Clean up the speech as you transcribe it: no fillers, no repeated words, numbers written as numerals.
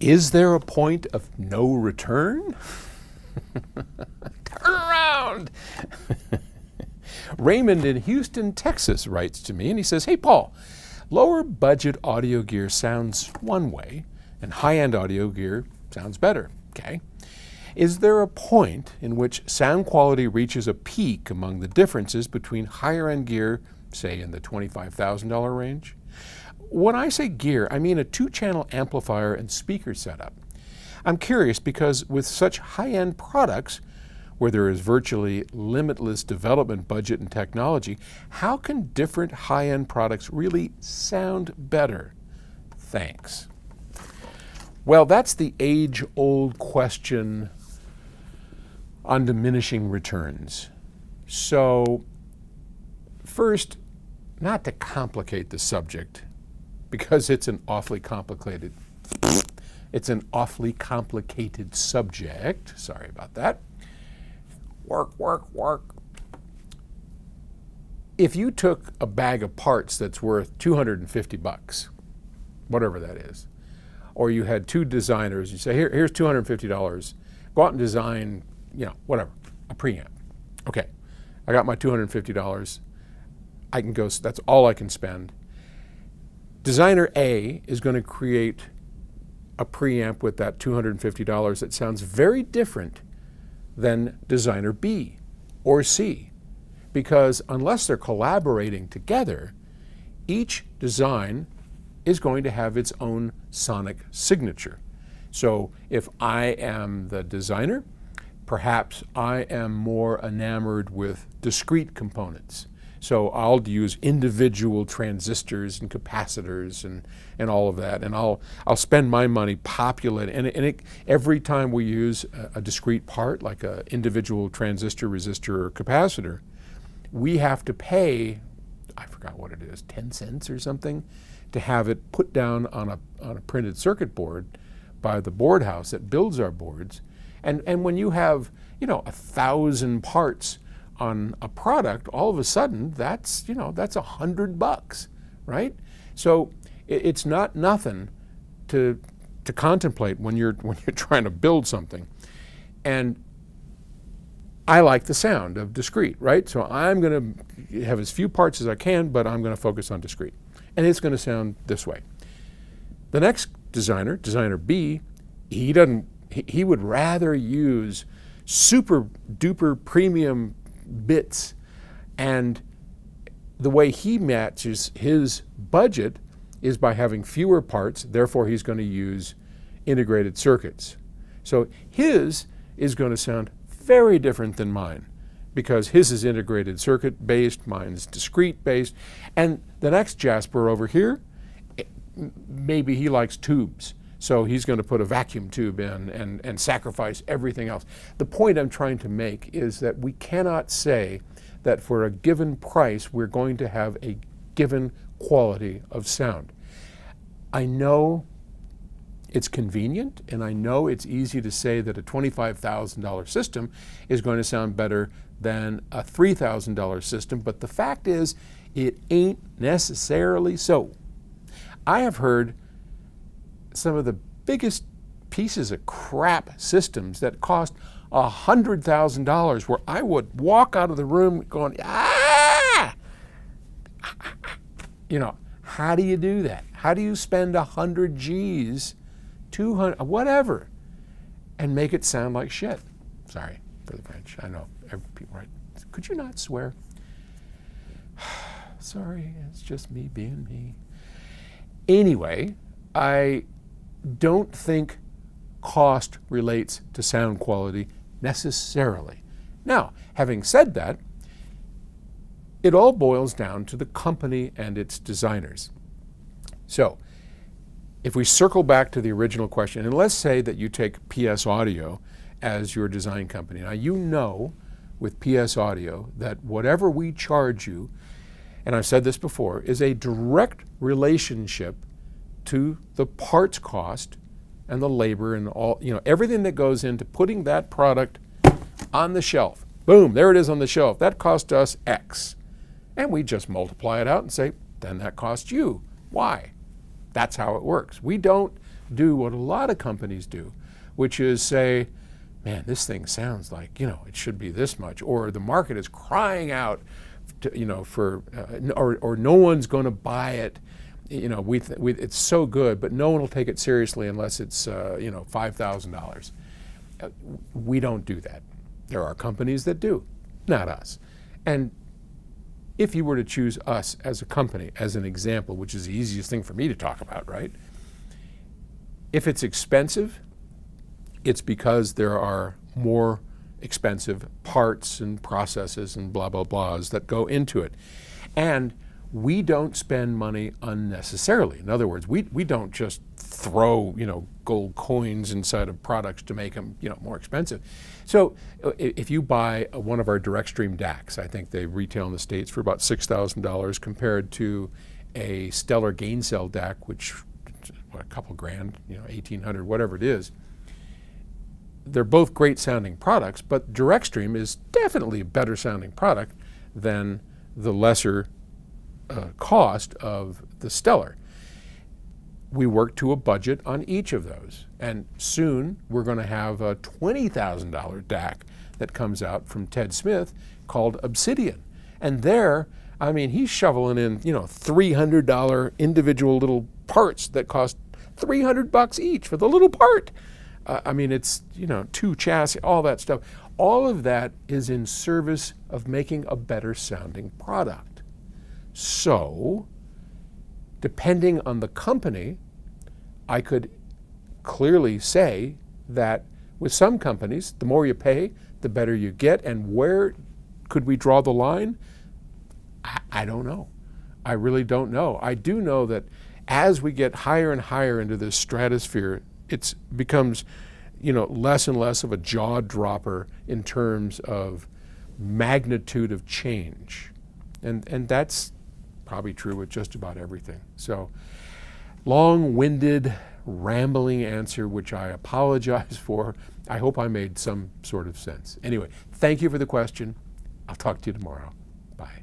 Is there a point of no return? Turn around. Raymond in Houston, Texas writes to me and he says, hey Paul, lower budget audio gear sounds one way and high-end audio gear sounds better. Okay. Is there a point in which sound quality reaches a peak among the differences between higher-end gear, say in the $25,000 range? When I say gear, I mean a 2-channel amplifier and speaker setup. I'm curious because with such high-end products, where there is virtually limitless development budget and technology, how can different high-end products really sound better? Thanks. Well, that's the age-old question on diminishing returns. So, first, not to complicate the subject, because it's an awfully complicated subject. Sorry about that. Work. If you took a bag of parts that's worth 250 bucks, whatever that is, or you had 2 designers, you say, here's $250, go out and design, whatever, a preamp. Okay, I got my $250, I can go, that's all I can spend. Designer A is going to create a preamp with that $250 that sounds very different than designer B or C, because unless they're collaborating together, each design is going to have its own sonic signature. So if I am the designer, perhaps I am more enamored with discrete components. So I'll use individual transistors and capacitors and all of that, and I'll spend my money populating. Every time we use a discrete part, like an individual transistor, resistor, or capacitor, we have to pay, I forgot what it is, 10 cents or something, to have it put down on a printed circuit board by the board house that builds our boards. And when you have 1,000 parts on a product, all of a sudden that's $100, right? So it's not nothing to contemplate when you're trying to build something. And I like the sound of discrete, right? So I'm going to have as few parts as I can, but I'm going to focus on discrete, and it's going to sound this way. The next designer, designer B, he would rather use super duper premium bits, and the way he matches his budget is by having fewer parts, therefore he's going to use integrated circuits. So his is going to sound very different than mine, because his is integrated circuit based, mine's discrete based, and the next Jasper over here, maybe he likes tubes. So he's going to put a vacuum tube in and sacrifice everything else. The point I'm trying to make is that we cannot say that for a given price we're going to have a given quality of sound. I know it's convenient, and I know it's easy to say that a $25,000 system is going to sound better than a $3,000 system, but the fact is it ain't necessarily so. I have heard some of the biggest pieces of crap systems that cost $100,000 where I would walk out of the room going, ah! How do you do that? How do you spend 100 G's, 200, whatever, and make it sound like shit? Sorry for the French. I know people, right? Could you not swear? Sorry, it's just me being me. Anyway, I don't think cost relates to sound quality necessarily. Now, having said that, it all boils down to the company and its designers. So, if we circle back to the original question, and let's say that you take PS Audio as your design company. Now, you know with PS Audio that whatever we charge you, and I've said this before, is a direct relationship to the parts cost and the labor and all, everything that goes into putting that product on the shelf. Boom, there it is on the shelf. That cost us X. And we just multiply it out and say, then that cost you Y. That's how it works. We don't do what a lot of companies do, which is say, man, this thing sounds like, you know, it should be this much, or the market is crying out to, you know, for, or no one's going to buy it. You know, it's so good, but no one will take it seriously unless it's, you know, $5,000. We don't do that. There are companies that do, not us. And if you were to choose us as a company, as an example, which is the easiest thing for me to talk about, right? If it's expensive, it's because there are more expensive parts and processes and blah, blah, blahs that go into it. And we don't spend money unnecessarily. In other words, we don't just throw, you know, gold coins inside of products to make them, you know, more expensive. So if you buy one of our DirectStream DACs, I think they retail in the States for about $6,000 compared to a Stellar Gaincell DAC, which, what, a couple grand, you know, 1,800, whatever it is. They're both great sounding products, but DirectStream is definitely a better sounding product than the lesser cost of the Stellar. We work to a budget on each of those, and soon we're going to have a $20,000 DAC that comes out from Ted Smith called Obsidian. And there, I mean, he's shoveling in, you know, $300 individual little parts that cost $300 each for the little part. I mean, it's, you know, 2 chassis, all that stuff. All of that is in service of making a better sounding product. So, depending on the company, I could clearly say that with some companies, the more you pay, the better you get. And where could we draw the line? I don't know. I really don't know. I do know that as we get higher and higher into this stratosphere, it becomes, you know, less and less of a jaw dropper in terms of magnitude of change. And that's probably true with just about everything. So, long-winded, rambling answer, which I apologize for. I hope I made some sort of sense. Anyway, thank you for the question. I'll talk to you tomorrow. Bye.